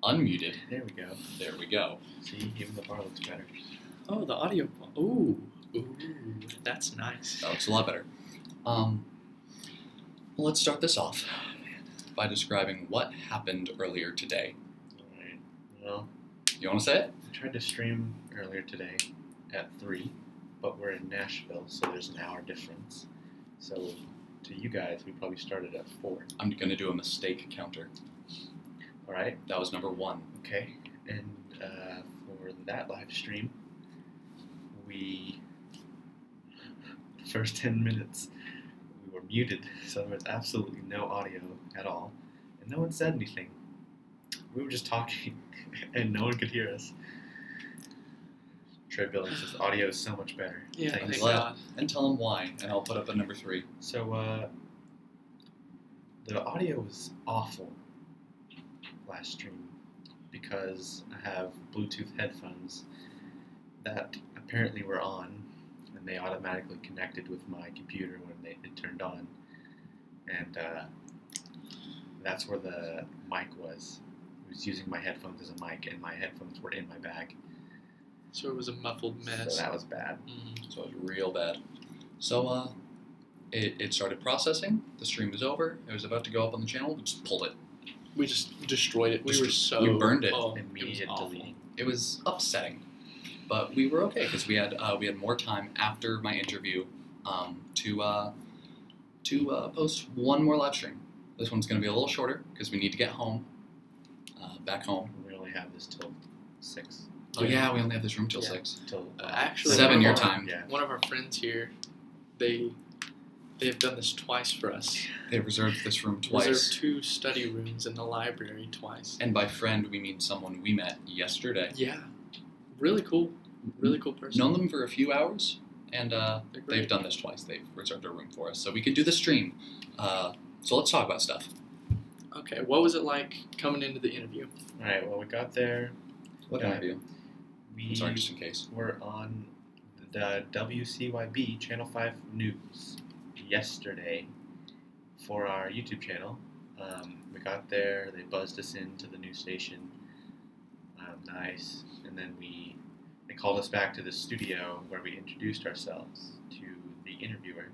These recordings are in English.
unmuted. There we go. There we go. See, even the bar looks better. Oh, the audio. Ooh, that's nice. That looks a lot better. Well, let's start this off by describing what happened earlier today. Alright, well, You want to say it? I tried to stream earlier today at 3, but we're in Nashville, so there's an hour difference. So, to you guys, we probably started at 4. I'm going to do a mistake counter. Alright, That was number 1. okay. And for that live stream, the first 10 minutes, we were muted, so there was absolutely no audio at all, and no one said anything. We were just talking, and no one could hear us. Trey Billings says audio is so much better. Yeah, Thanks. thank Well, God. And tell them why, and I'll put up a number 3. So, the audio was awful last stream because I have Bluetooth headphones that apparently were on, and they automatically connected with my computer when it turned on, and that's where the mic was. I was using my headphones as a mic, and my headphones were in my bag. So it was a muffled mess. So that was bad. Mm-hmm. So it was real bad. So, it started processing. The stream was over. It was about to go up on the channel. We just pulled it. We just destroyed it. We burned it. Oh, Immediate it was awful. delete. It was upsetting, but we were okay because we had more time after my interview to post one more live stream. This one's going to be a little shorter because we need to get home, back home. We only have this till 6. Oh yeah, we only have this room till Yeah. 6. Till Actually, 7 one your of our- time. Yeah. One of our friends here, they have done this twice for us. They reserved this room Reserved twice. 2 study rooms in the library twice. And by friend, we mean someone we met yesterday. Yeah, really cool. Really cool person. Known them for a few hours, and They're great. they've done this twice. They've reserved a room for us, so we can do the stream. So let's talk about stuff. Okay, what was it like coming into the interview? Alright, well, we got there. What Yeah. interview? We I'm sorry, just in case. were on the WCYB Channel 5 News yesterday for our YouTube channel. We got there, they buzzed us into the news station. Nice. And then they called us back to the studio where we introduced ourselves to the interviewer.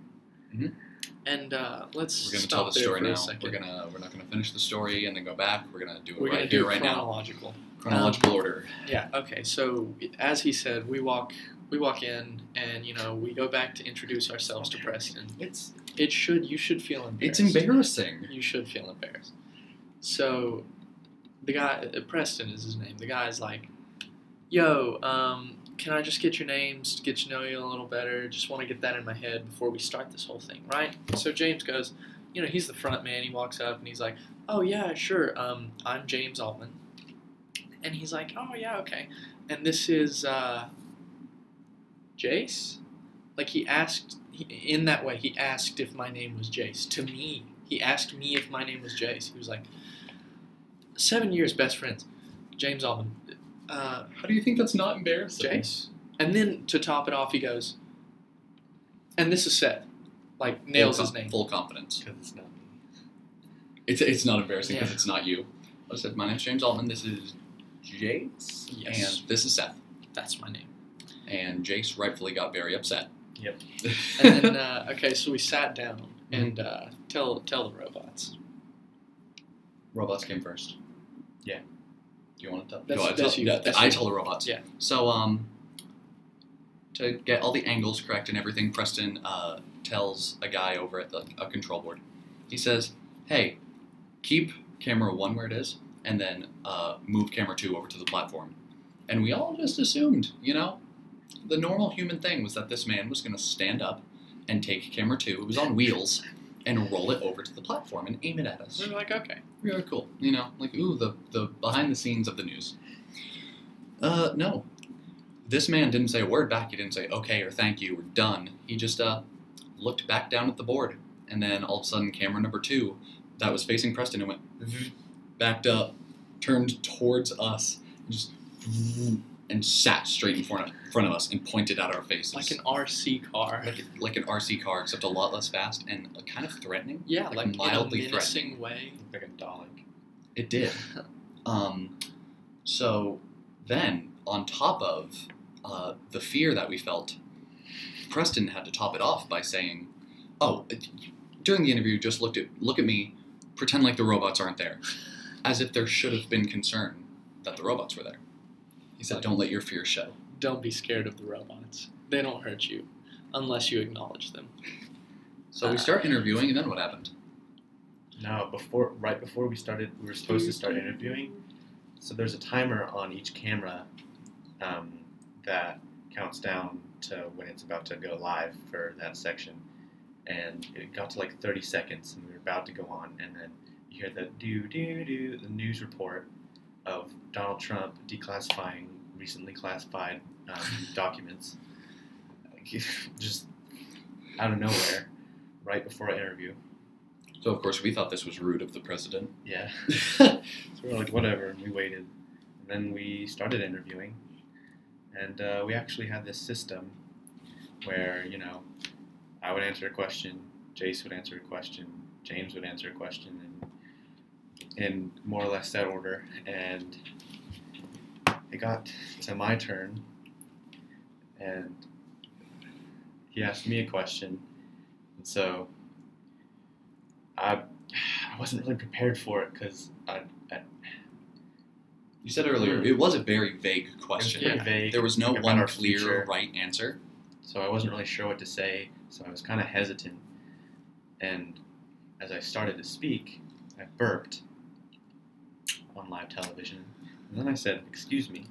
And let's We're gonna stop tell the there story for now. a second. We're not gonna finish the story and then go back. We're gonna do it We're right gonna here, do right now. chronological. Chronological order. Yeah. Okay. So as he said, we walk in, and we go back to introduce ourselves to Preston. You should feel It's embarrassed. embarrassing. You should feel embarrassed. So the guy, Preston is his name. The guy's like, "Yo, can I just get your names, get to know you a little better? Just want to get that in my head before we start this whole thing, right?" So James goes, he's the front man. He walks up and he's like, "Oh yeah, sure. I'm James Altman." And he's like, "Oh yeah, okay." And this is Jace. Like he asked if my name was Jace to me. He asked me if my name was Jace. He was like, 7 years best friends, James Altman. How do you think that's not embarrassing? Jace. And then to top it off, he goes, and this is Seth. Like, nails his name. Full confidence. Because it's not me. It's not embarrassing because Yeah. it's not you. I said, my name's James Altman. This is Jace. Yes. And this is Seth. That's my name. And Jace rightfully got very upset. Yep. And then, okay, so we sat down and tell the robots. Robots came first. Yeah. Do you want to tell? That's you. That's I you. tell the robots. Yeah. So, to get all the angles correct and everything, Preston tells a guy over at a control board. He says, "Hey, keep camera 1 where it is, and then move camera 2 over to the platform." And we all just assumed, the normal human thing was that this man was going to stand up and take camera 2. It was on wheels. And roll it over to the platform and aim it at us. We were like, okay. Really cool. Like, ooh, the behind the scenes of the news. No. This man didn't say a word back. He didn't say, okay, or thank you, or done. He just looked back down at the board. And then all of a sudden, camera number 2 that was facing Preston and went, backed up, turned towards us, and just, and sat straight in front of us and pointed at our faces. Like an RC car. Like an RC car, except a lot less fast and kind of threatening. Yeah, like mildly in a menacing way. Like a dog. It did. So then, on top of the fear that we felt, Preston had to top it off by saying, "Oh, during the interview, just look at me, pretend like the robots aren't there," as if there should have been concern that the robots were there. He said, "Don't let your fear show." Don't be scared of the robots. They don't hurt you unless you acknowledge them. So we start interviewing, and then what happened? No, right before we started, we were supposed to start interviewing. So there's a timer on each camera that counts down to when it's about to go live for that section. And it got to like 30 seconds, and we were about to go on, and then you hear the do the news report of Donald Trump declassifying recently classified documents, just out of nowhere, right before an interview. So of course we thought this was rude of the president. Yeah. So we're like, whatever, and we waited. And then we started interviewing, and we actually had this system where, I would answer a question, Jace would answer a question, James would answer a question, and in more or less that order. And it got to my turn, and he asked me a question, and so I wasn't really prepared for it because You said earlier, it was a very vague question. It was pretty vague. There was no Like about one our clear future. right answer. So I wasn't really sure what to say, so I was kind of hesitant. And as I started to speak, I burped on live television. And then I said, "Excuse me."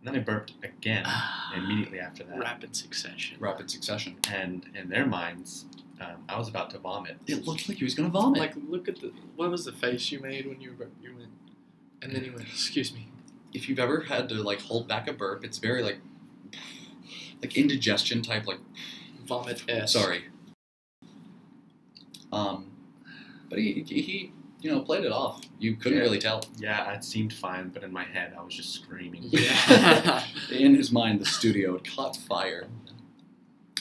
And then I burped again immediately after that. Rapid succession. Rapid succession. And in their minds, I was about to vomit. It looked like he was going to vomit. Like, look at what was the face you made when you went, and then you went, "Excuse me." If you've ever had to hold back a burp, it's very like indigestion type, Vomit S. sorry. But he played it off. You couldn't really tell. Yeah, it seemed fine, but in my head, I was just screaming. Yeah. In his mind, the studio had caught fire.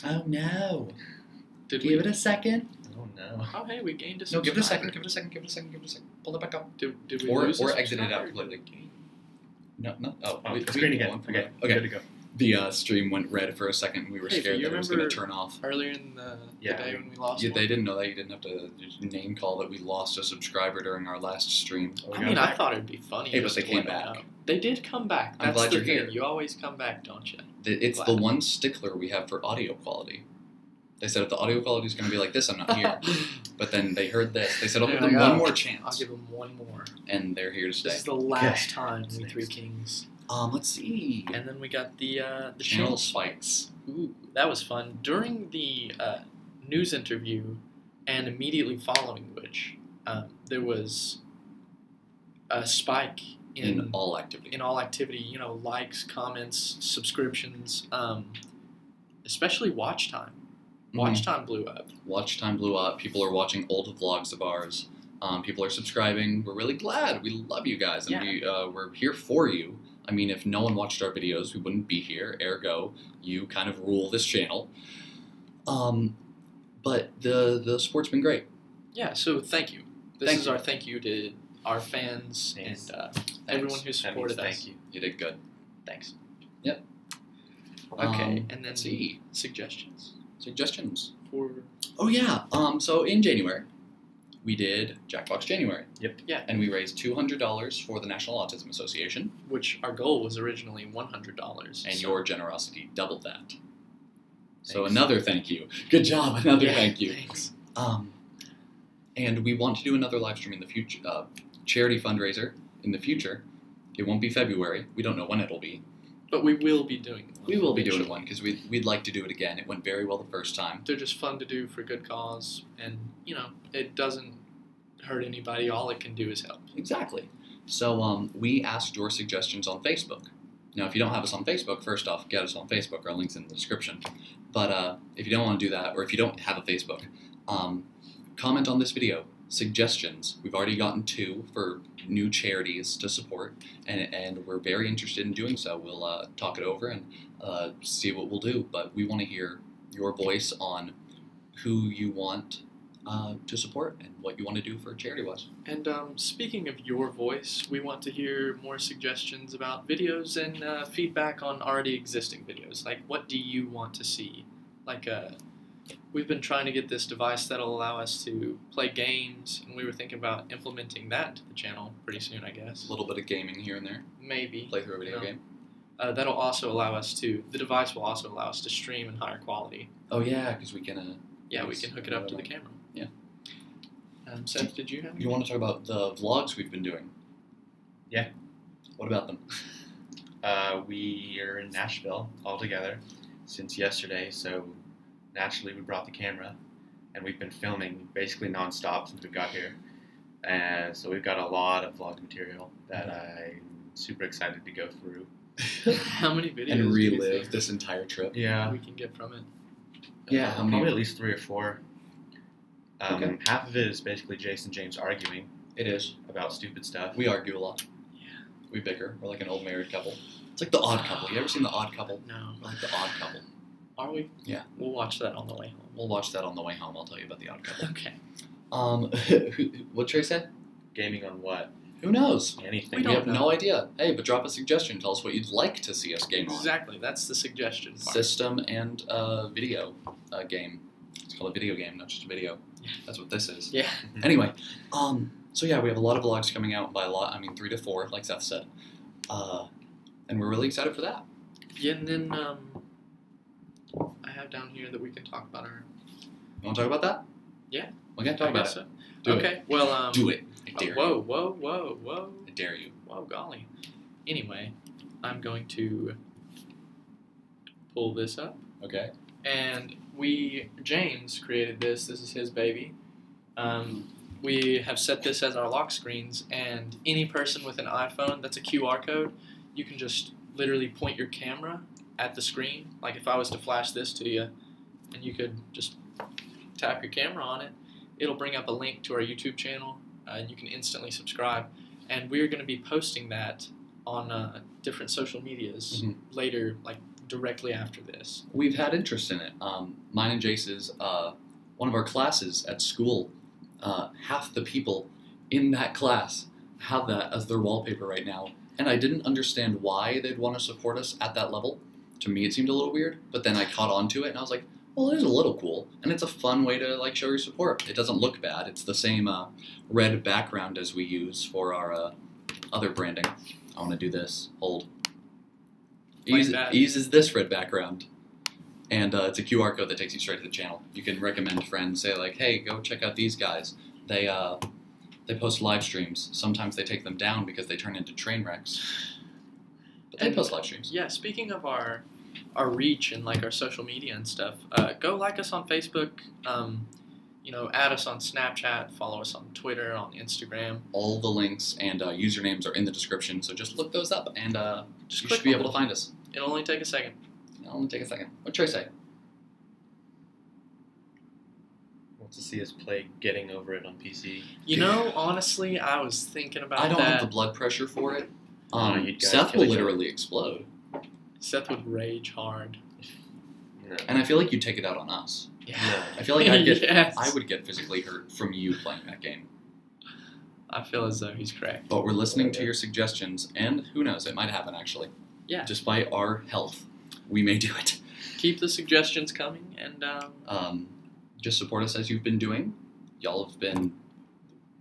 Oh no! Did Give it a second. Oh no. Oh, hey, we gained a No, give it a subscriber. second. Give it a second. Give it a second. Give it a second. Pull it back up. Did we Or lose a exit it out subscriber? completely. No. Oh, we screen can again. go on from Okay, there. Okay. good to go. The stream went red for a second. We were Hey, scared do you that it was going to remember turn off. Earlier in the Yeah. day when we lost Yeah, one? they didn't know that. You didn't have to name call that we lost a subscriber during our last stream. Oh, we I got mean, it I back. thought it'd be funny. Hey, but just they to came let them back. know. They did come back. I'm That's glad the you're thing. here. You always come back, don't you? It's Glad. the one stickler we have for audio quality. They said if the audio quality is going to be like this, I'm not here. But then they heard this. They said, I'll give They're them like, one "Oh, more I'll chance. give them one more. And they're here to stay. This is the last Okay. time What's we Three next? Kings. Let's see. And then we got the Channel channel spikes. Ooh, that was fun. During the news interview and immediately following which, there was a spike In all activity. in all activity, likes, comments, subscriptions, especially watch time. Watch time blew up. Watch time blew up. People are watching old vlogs of ours. People are subscribing. We're really glad. We love you guys, and we're here for you. I mean, if no one watched our videos, we wouldn't be here. Ergo, you kind of rule this channel. But the support's been great. Yeah, so thank you. This Thank is you. our thank you to our fans Thanks. and everyone who That means supported us. thank you. You did good. Thanks. Yep. Okay, and then Let's see. suggestions Suggestions. for Oh yeah. So in January, we did Jackbox January. Yep. Yeah. And we raised $200 for the National Autism Association, which our goal was originally $100. and so- your generosity doubled that. So Thanks. another thank you. Good job. Another Yeah, thank you. Thanks. And we want to do another live stream in the future, charity fundraiser in the future. It won't be February. We don't know when it'll be. But we will be doing one. We will be doing eventually. one because we'd like to do it again. It went very well the first time. They're just fun to do for a good cause, and it doesn't hurt anybody. All it can do is help. Exactly. So we asked your suggestions on Facebook. Now, if you don't have us on Facebook, first off, get us on Facebook. Our link's in the description. But if you don't want to do that, or if you don't have a Facebook, comment on this video. Suggestions. We've already gotten 2 for new charities to support, and we're very interested in doing so. We'll talk it over and see what we'll do. But we want to hear your voice on who you want to support and what you want to do for charity-wise. And speaking of your voice, we want to hear more suggestions about videos and feedback on already existing videos. Like, what do you want to see? Like, we've been trying to get this device that'll allow us to play games, and we were thinking about implementing that to the channel pretty soon, I guess. A little bit of gaming here and there. Maybe. Play through a video game. That'll also allow us to, the device will also allow us to stream in higher quality. Oh, yeah, because we can... Yeah, we can hook it up to the camera. Yeah. Seth, did you have You want to talk about the vlogs we've been doing? Yeah. What about them? We are in Nashville all together since yesterday, so naturally we brought the camera, and we've been filming basically nonstop since we got here. And so we've got a lot of vlog material that I'm super excited to go through. How many videos And do you relive think this entire trip. Yeah. we can get from it? Yeah, how many? Probably at least 3 or 4. Okay. Half of it is basically Jason and James arguing It is. about stupid stuff. We argue a lot. Yeah. We bicker. We're like an old married couple. It's like The Odd Couple. You ever seen The Odd Couple? No. We're like The Odd Couple. Are we? Yeah. We'll watch that on the way home. We'll watch that on the way home. I'll tell you about The Odd Couple. Okay. What'd Trey say? Gaming on what? Who knows? Anything. We We don't have know. no idea. Hey, but drop a suggestion. Tell us what you'd like to see us game on. Exactly. That's the suggestion part. System and video game. It's called a video game, not just a video. That's what this is. Yeah. Anyway, so yeah, we have a lot of vlogs coming out. By a lot, I mean 3 to 4, like Seth said. And we're really excited for that. Yeah, and then I have down here that we can talk about our. You want to talk about that? Yeah. Okay, talk I about guess it. so. Do Okay. Well. Do it. I dare Whoa! you. Whoa! Whoa! Whoa! I dare you. Whoa! Golly. Anyway, I'm going to pull this up. Okay. And James created this. This is his baby. We have set this as our lock screens, and any person with an iPhone that's a QR code, you can just literally point your camera at the screen. Like if I was to flash this to you, and you could just tap your camera on it, it'll bring up a link to our YouTube channel, and you can instantly subscribe. And we're going to be posting that on different social medias later, like directly after this. We've had interest in it. Mine and Jace's, one of our classes at school, half the people in that class have that as their wallpaper right now. And I didn't understand why they'd want to support us at that level. To me, it seemed a little weird, but then I caught on to it, and I was like, well, it is a little cool, and it's a fun way to like show your support. It doesn't look bad. It's the same red background as we use for our other branding. I want to do this. Hold. Like that. Uses this red background, and it's a QR code that takes you straight to the channel. You can recommend friends, say like, hey, go check out these guys. They post live streams. Sometimes they take them down because they turn into train wrecks. But they post live streams. Yeah, speaking of our reach and like our social media and stuff, go like us on Facebook. Add us on Snapchat, follow us on Twitter, on Instagram. All the links and usernames are in the description, so just look those up, and Just you click should be on able to them. find us. It'll only take a second. It'll only take a second. What'd Trey say? Wants to see us play Getting Over It on PC. Honestly, I was thinking about I don't that. have the blood pressure for it. You guys Seth kill will each other. literally explode, Seth would rage hard. No. and I feel like you'd take it out on us. Yeah. I feel like Yes. I would get physically hurt from you playing that game. I feel as though he's correct. But we're listening to Okay. your suggestions, and who knows, it might happen actually. Yeah. Despite our health, we may do it. Keep the suggestions coming, and Just support us as you've been doing. Y'all have been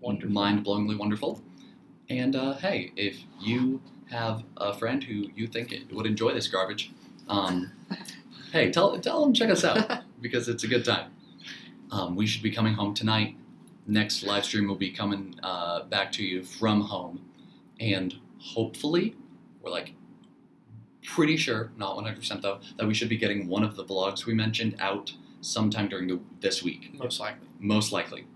wonderful. mind-blowingly wonderful. And hey, if you have a friend who you think would enjoy this garbage, hey, tell them check us out because it's a good time. We should be coming home tonight. Next live stream will be coming back to you from home, and hopefully, we're like pretty sure, not 100% though, that we should be getting one of the vlogs we mentioned out sometime during this week. Most likely. Most likely.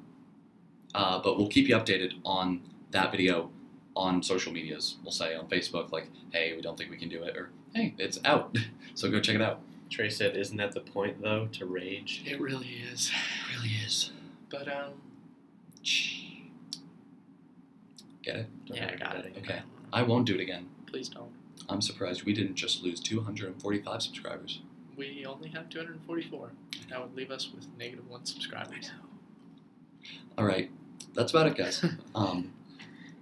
But we'll keep you updated on that video on social medias. We'll say on Facebook, like, hey, we don't think we can do it, or hey, it's out, so go check it out. Trey said, isn't that the point, though, to rage? It really is. It really is. But Get it? yeah, I got it. Okay. I won't do it again. Please don't. I'm surprised we didn't just lose 245 subscribers. We only have 244. That would leave us with -1 subscribers. All right, that's about it, guys.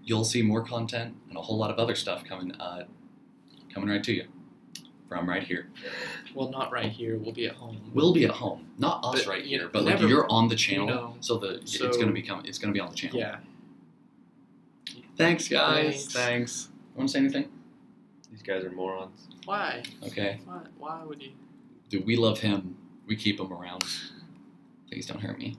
You'll see more content and a whole lot of other stuff coming right to you from right here. Well, not right here. We'll be at home. We'll be at home, not us But, right you here, know, but like never- you're on the channel, you know, so it's so- gonna be on the channel. Yeah. Thanks, guys. Thanks. Thanks. Want to say anything? These guys are morons. Why? Okay. Why would you? Dude, we love him. We keep him around. Please don't hurt me.